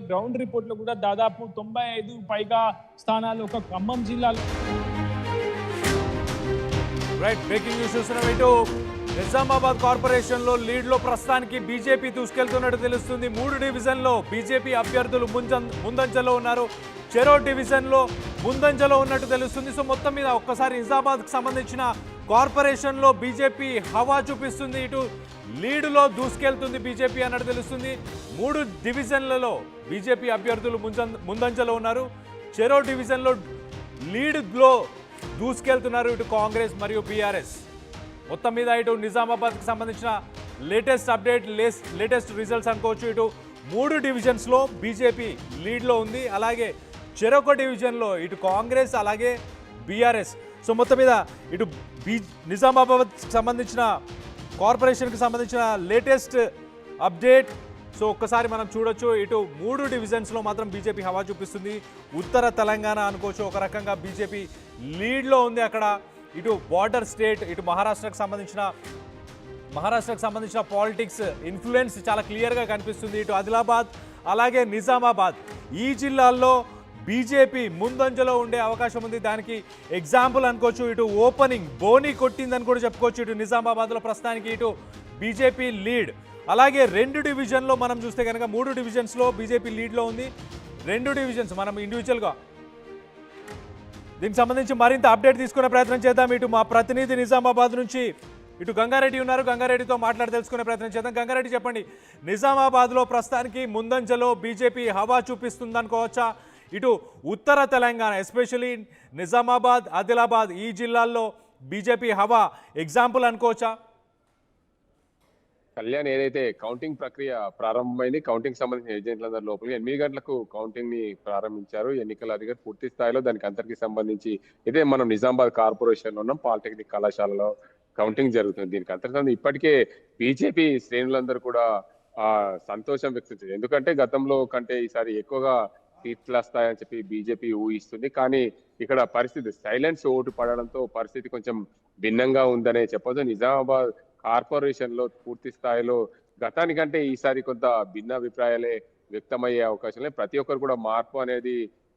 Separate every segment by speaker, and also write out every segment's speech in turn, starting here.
Speaker 1: Ground రిపోర్ట్లో కూడా దాదాపు 95 పైగా స్థానాలు ఒక ఖమ్మం జిల్లాలో.
Speaker 2: రైట్, బ్రేకింగ్ న్యూస్ చూస్తున్నాం. ఇటు నిజామాబాద్ కార్పొరేషన్లో లీడ్లో ప్రస్తుతానికి బీజేపీ దూసుకెళ్తున్నట్టు తెలుస్తుంది. 3 డివిజన్లో బీజేపీ అభ్యర్థులు ముందంజలో ఉన్నారు. చెరో డివిజన్లో ముందంజలో ఉన్నట్టు తెలుస్తుంది. సో మొత్తం మీద ఒక్కసారి నిజామాబాద్కి సంబంధించిన కార్పొరేషన్లో బీజేపీ హవా చూపిస్తుంది. ఇటు లీడులో దూసుకెళ్తుంది బీజేపీ అన్నట్టు తెలుస్తుంది. 3 డివిజన్లలో బీజేపీ అభ్యర్థులు ముందంజలో ఉన్నారు. చెరో డివిజన్లో లీడ్లో దూసుకెళ్తున్నారు ఇటు కాంగ్రెస్ మరియు బీఆర్ఎస్. మొత్తం మీద ఇటు నిజామాబాద్కి సంబంధించిన లేటెస్ట్ అప్డేట్, లేటెస్ట్ రిజల్ట్స్ అనుకోవచ్చు. ఇటు 3 డివిజన్స్లో బీజేపీ లీడ్లో ఉంది. అలాగే చెరొక డివిజన్లో ఇటు కాంగ్రెస్ అలాగే బీఆర్ఎస్. సో మొత్తం మీద ఇటు నిజామాబాద్కి సంబంధించిన కార్పొరేషన్కి సంబంధించిన లేటెస్ట్ అప్డేట్. సో ఒక్కసారి మనం చూడొచ్చు, ఇటు 3 డివిజన్స్లో మాత్రం బీజేపీ హవా చూపిస్తుంది. ఉత్తర తెలంగాణ అనుకోవచ్చు, ఒక రకంగా బీజేపీ లీడ్లో ఉంది అక్కడ. ఇటు బార్డర్ స్టేట్, ఇటు మహారాష్ట్రకు సంబంధించిన పాలిటిక్స్ ఇన్ఫ్లుయెన్స్ చాలా క్లియర్గా కనిపిస్తుంది. ఇటు ఆదిలాబాద్ అలాగే నిజామాబాద్ ఈ జిల్లాల్లో బీజేపీ ముందంజలో ఉండే అవకాశం ఉంది. దానికి ఎగ్జాంపుల్ అనుకోవచ్చు. ఇటు ఓపెనింగ్ బోని కొట్టిందని కూడా చెప్పుకోవచ్చు. ఇటు నిజామాబాద్లో ప్రస్తుతానికి ఇటు బీజేపీ లీడ్. అలాగే 2 డివిజన్లో మనం చూస్తే కనుక 3 డివిజన్స్లో బీజేపీ లీడ్లో ఉంది. 2 డివిజన్స్ మనం ఇండివిజువల్గా దీనికి సంబంధించి మరింత అప్డేట్ తీసుకునే ప్రయత్నం చేద్దాం. ఇటు మా ప్రతినిధి నిజామాబాద్ నుంచి ఇటు గంగారెడ్డి ఉన్నారు. గంగారెడ్డితో మాట్లాడి తెలుసుకునే ప్రయత్నం చేద్దాం. గంగారెడ్డి, చెప్పండి, నిజామాబాద్లో ప్రస్తుతానికి ముందంజలో బీజేపీ హవా చూపిస్తుందనుకోవచ్చా? ఇటు ఉత్తర తెలంగాణ ఎస్పెషలీ నిజామాబాద్, ఆదిలాబాద్ ఈ జిల్లాల్లో బీజేపీ హవా ఎగ్జాంపుల్ అనుకోవచ్చా?
Speaker 3: కళ్యాణ్, ఏదైతే కౌంటింగ్ ప్రక్రియ ప్రారంభమైంది, కౌంటింగ్ సంబంధించిన ఏజెంట్లందరూ లోపలికి 8 గంటలకు కౌంటింగ్ ని ప్రారంభించారు ఎన్నికల అధికారి. పూర్తి స్థాయిలో దానికి అందరికి సంబంధించి ఇదే మనం నిజామాబాద్ కార్పొరేషన్ లో ఉన్నాం. పాలిటెక్నిక్ కళాశాలలో కౌంటింగ్ జరుగుతుంది. దీనికి అంతర్గతంగా ఇప్పటికే బీజేపీ శ్రేణులందరూ కూడా సంతోషం వ్యక్తం చేశారు. ఎందుకంటే గతంలో కంటే ఈసారి ఎక్కువగా సీట్లు వస్తాయని చెప్పి బీజేపీ ఊహిస్తుంది. కానీ ఇక్కడ పరిస్థితి సైలెన్స్ ఓటు పడడంతో పరిస్థితి కొంచెం భిన్నంగా ఉందనే చెప్పొచ్చు. నిజామాబాద్ కార్పొరేషన్ లో పూర్తి స్థాయిలో గతానికంటే ఈసారి కొంత భిన్నాభిప్రాయాలే వ్యక్తమయ్యే అవకాశం లేదు. ప్రతి ఒక్కరు కూడా మార్పు అనేది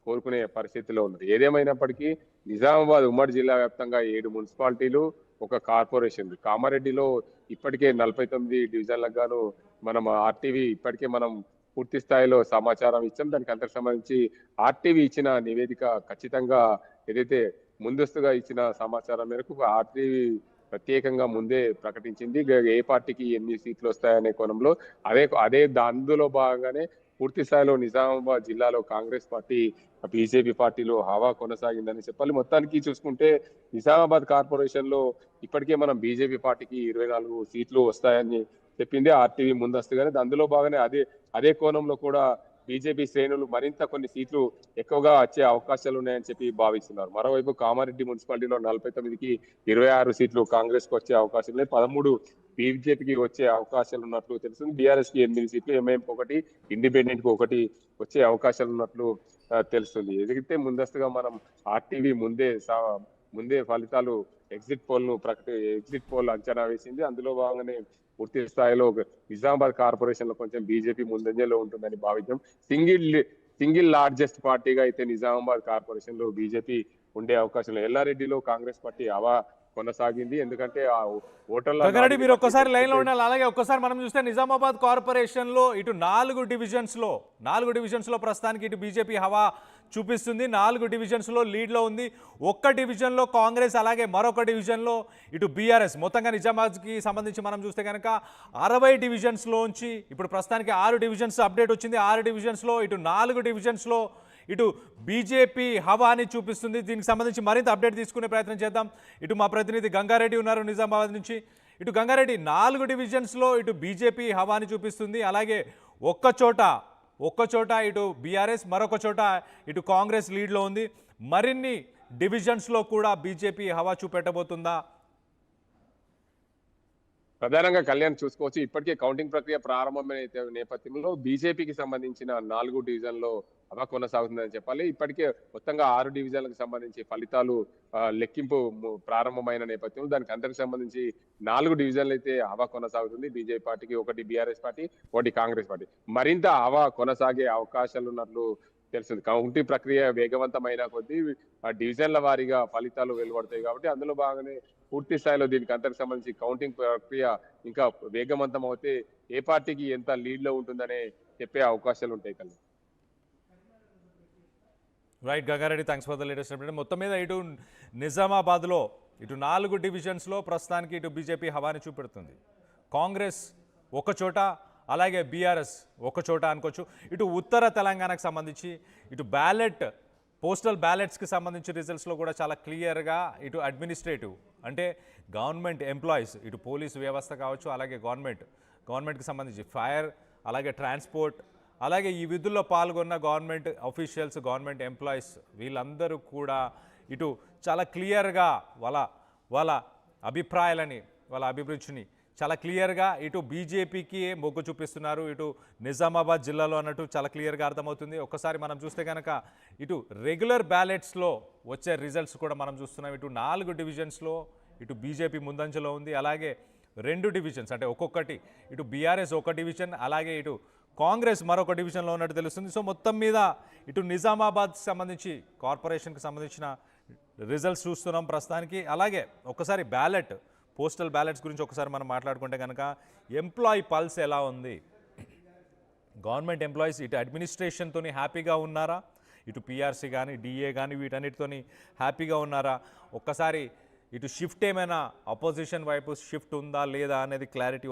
Speaker 3: కోరుకునే పరిస్థితిలో ఉన్నది. ఏదేమైనప్పటికీ నిజామాబాద్ ఉమ్మడి జిల్లా వ్యాప్తంగా 7 మున్సిపాలిటీలు, ఒక కార్పొరేషన్. కామారెడ్డిలో ఇప్పటికే 49 డివిజన్లకు గాను మనం ఆర్టీవీ ఇప్పటికే మనం పూర్తి స్థాయిలో సమాచారం ఇచ్చాం. దానికి అంతకు సంబంధించి ఆర్టీవీ ఇచ్చిన నివేదిక ఖచ్చితంగా ఏదైతే ముందస్తుగా ఇచ్చిన సమాచారం మేరకు ఆర్టీవీ ప్రత్యేకంగా ముందే ప్రకటించింది ఏ పార్టీకి ఎన్ని సీట్లు వస్తాయనే కోణంలో. అందులో భాగంగానే పూర్తి స్థాయిలో నిజామాబాద్ జిల్లాలో కాంగ్రెస్ పార్టీ, బీజేపీ పార్టీలో హవా కొనసాగిందని చెప్పాలి. మొత్తానికి చూసుకుంటే నిజామాబాద్ కార్పొరేషన్ లో ఇప్పటికే మనం బీజేపీ పార్టీకి 24 సీట్లు వస్తాయని చెప్పింది ఆర్టీవీ ముందస్తుగానే. అందులో భాగంగానే అదే కోణంలో కూడా బీజేపీ శ్రేణులు మరింత కొన్ని సీట్లు ఎక్కువగా వచ్చే అవకాశాలు ఉన్నాయని చెప్పి భావిస్తున్నారు. మరోవైపు కామారెడ్డి మున్సిపాలిటీలో 49కి 26 సీట్లు కాంగ్రెస్ కు వచ్చే అవకాశం లేదు. 13 బీజేపీకి వచ్చే అవకాశాలు ఉన్నట్లు తెలుస్తుంది. బీఆర్ఎస్ కి 8 సీట్లు, ఎంఐఎం కు 1, ఇండిపెండెంట్ కు 1 వచ్చే అవకాశాలు ఉన్నట్లు తెలుస్తుంది. ఎదిగితే ముందస్తుగా మనం ఆర్టీవీ ముందే ఫలితాలు ఎగ్జిట్ పోల్ అంచనా వేసింది. అందులో భాగంగానే పూర్తి స్థాయిలో నిజామాబాద్ కార్పొరేషన్ లో కొంచెం బీజేపీ ముందంజలో ఉంటుందని భావిద్దాం. సింగిల్ లార్జెస్ట్ పార్టీగా అయితే నిజామాబాద్ కార్పొరేషన్ లో బీజేపీ ఉండే అవకాశం లేదు. ఎల్లారెడ్డిలో కాంగ్రెస్ పార్టీ హవా కొనసాగింది. ఎందుకంటే ఆ ఓటర్ల
Speaker 2: మీరు ఒక్కసారి లైన్ లో ఉండాలి. అలాగే ఒక్కసారి మనం చూస్తే నిజామాబాద్ కార్పొరేషన్ లో ఇటు 4 డివిజన్స్ లో ప్రస్తుతానికి ఇటు బీజేపీ హవా చూపిస్తుంది. 4 డివిజన్స్ లో లీడ్ లో ఉంది. ఒక్క డివిజన్ లో కాంగ్రెస్, అలాగే మరొక డివిజన్ లో ఇటు బీఆర్ఎస్. మొత్తంగా నిజామాబాద్ కి సంబంధించి మనం చూస్తే కనుక 60 డివిజన్స్ లోంచి ఇప్పుడు ప్రస్తుతానికి 6 డివిజన్స్ అప్డేట్ వచ్చింది. 6 డివిజన్స్ లో ఇటు 4 డివిజన్స్ లో ఇటు బీజేపీ హవాని చూపిస్తుంది. దీనికి సంబంధించి మరింత అప్డేట్ తీసుకునే ప్రయత్నం చేద్దాం. ఇటు మా ప్రతినిధి గంగారెడ్డి ఉన్నారు నిజామాబాద్ నుంచి. ఇటు గంగారెడ్డి, 4 డివిజన్స్లో ఇటు బీజేపీ హవాని చూపిస్తుంది. అలాగే ఒక్క చోట ఇటు బీఆర్ఎస్, మరొక చోట ఇటు కాంగ్రెస్ లీడ్లో ఉంది. మరిన్ని డివిజన్స్లో కూడా బీజేపీ హవా చూపెట్టబోతుందా?
Speaker 3: ప్రధానంగా కళ్యాణ్ చూసుకోవచ్చు. ఇప్పటికే కౌంటింగ్ ప్రక్రియ ప్రారంభమైన నేపథ్యంలో బీజేపీకి సంబంధించిన 4 డివిజన్లో హవా కొనసాగుతుందని చెప్పాలి. ఇప్పటికే మొత్తంగా 6 డివిజన్లకు సంబంధించి ఫలితాలు లెక్కింపు ప్రారంభమైన నేపథ్యంలో దానికి అందరికి సంబంధించి 4 డివిజన్లు అయితే హవా కొనసాగుతుంది. బీజేపీ పార్టీకి, ఒకటి బీఆర్ఎస్ పార్టీ, ఒకటి కాంగ్రెస్ పార్టీ. మరింత హవా కొనసాగే అవకాశాలు ఉన్నట్లు తెలిసింది. కౌంటింగ్ ప్రక్రియ వేగవంతమైన కొద్దీ ఆ డివిజన్ల వారీగా ఫలితాలు వెలువడతాయి కాబట్టి అందులో భాగంగానే పూర్తి స్థాయిలో దీనికి అంతకు సంబంధించి కౌంటింగ్ ప్రక్రియ ఇంకా వేగవంతం అవుతే ఏ పార్టీకి ఎంత లీడ్ లో ఉంటుందనే చెప్పే అవకాశాలు ఉంటాయి కల్లా.
Speaker 2: Right Gangareddy, thanks for the latest update. మొత్తం మీద ఇటు నిజామాబాద్లో ఇటు 4 డివిజన్స్లో ప్రస్తుతానికి ఇటు బీజేపీ హవాని చూపెడుతుంది. కాంగ్రెస్ ఒక చోట, అలాగే బీఆర్ఎస్ ఒక చోట అనుకోవచ్చు. ఇటు ఉత్తర తెలంగాణకు సంబంధించి ఇటు పోస్టల్ బ్యాలెట్స్కి సంబంధించి రిజల్ట్స్లో కూడా చాలా క్లియర్గా ఇటు అడ్మినిస్ట్రేటివ్ అంటే గవర్నమెంట్ ఎంప్లాయీస్, ఇటు పోలీసు వ్యవస్థ కావచ్చు, అలాగే గవర్నమెంట్కి సంబంధించి ఫైర్, అలాగే ట్రాన్స్పోర్ట్, అలాగే ఈ విధుల్లో పాల్గొన్న గవర్నమెంట్ అఫీషియల్స్, గవర్నమెంట్ ఎంప్లాయీస్ వీళ్ళందరూ కూడా ఇటు చాలా క్లియర్గా వాళ్ళ అభిప్రాయాలని, వాళ్ళ అభిరుచిని చాలా క్లియర్గా ఇటు బీజేపీకి మొగ్గు చూపిస్తున్నారు. ఇటు నిజామాబాద్ జిల్లాలో అన్నట్టు చాలా క్లియర్గా అర్థమవుతుంది. ఒక్కసారి మనం చూస్తే కనుక ఇటు రెగ్యులర్ బ్యాలెట్స్లో వచ్చే రిజల్ట్స్ కూడా మనం చూస్తున్నాం. ఇటు 4 డివిజన్స్లో ఇటు బీజేపీ ముందంజలో ఉంది. అలాగే 2 డివిజన్స్ అంటే ఒక్కొక్కటి, ఇటు బీఆర్ఎస్ ఒక డివిజన్, అలాగే ఇటు కాంగ్రెస్ మరొక డివిజన్లో ఉన్నట్టు తెలుస్తుంది. సో మొత్తం మీద ఇటు నిజామాబాద్కి సంబంధించి, కార్పొరేషన్కి సంబంధించిన రిజల్ట్స్ చూస్తున్నాం ప్రస్తుతానికి. అలాగే ఒకసారి పోస్టల్ బ్యాలెట్స్ గురించి ఒకసారి మనం మాట్లాడుకుంటే కనుక ఎంప్లాయీ పల్స్ ఎలా ఉంది, గవర్నమెంట్ ఎంప్లాయీస్ ఇటు అడ్మినిస్ట్రేషన్తో హ్యాపీగా ఉన్నారా, ఇటు పీఆర్సీ కానీ డిఏ కానీ వీటన్నిటితో హ్యాపీగా ఉన్నారా, ఒక్కసారి ఇటు షిఫ్ట్ ఏమైనా అపోజిషన్ వైపు షిఫ్ట్ ఉందా లేదా అనేది క్లారిటీ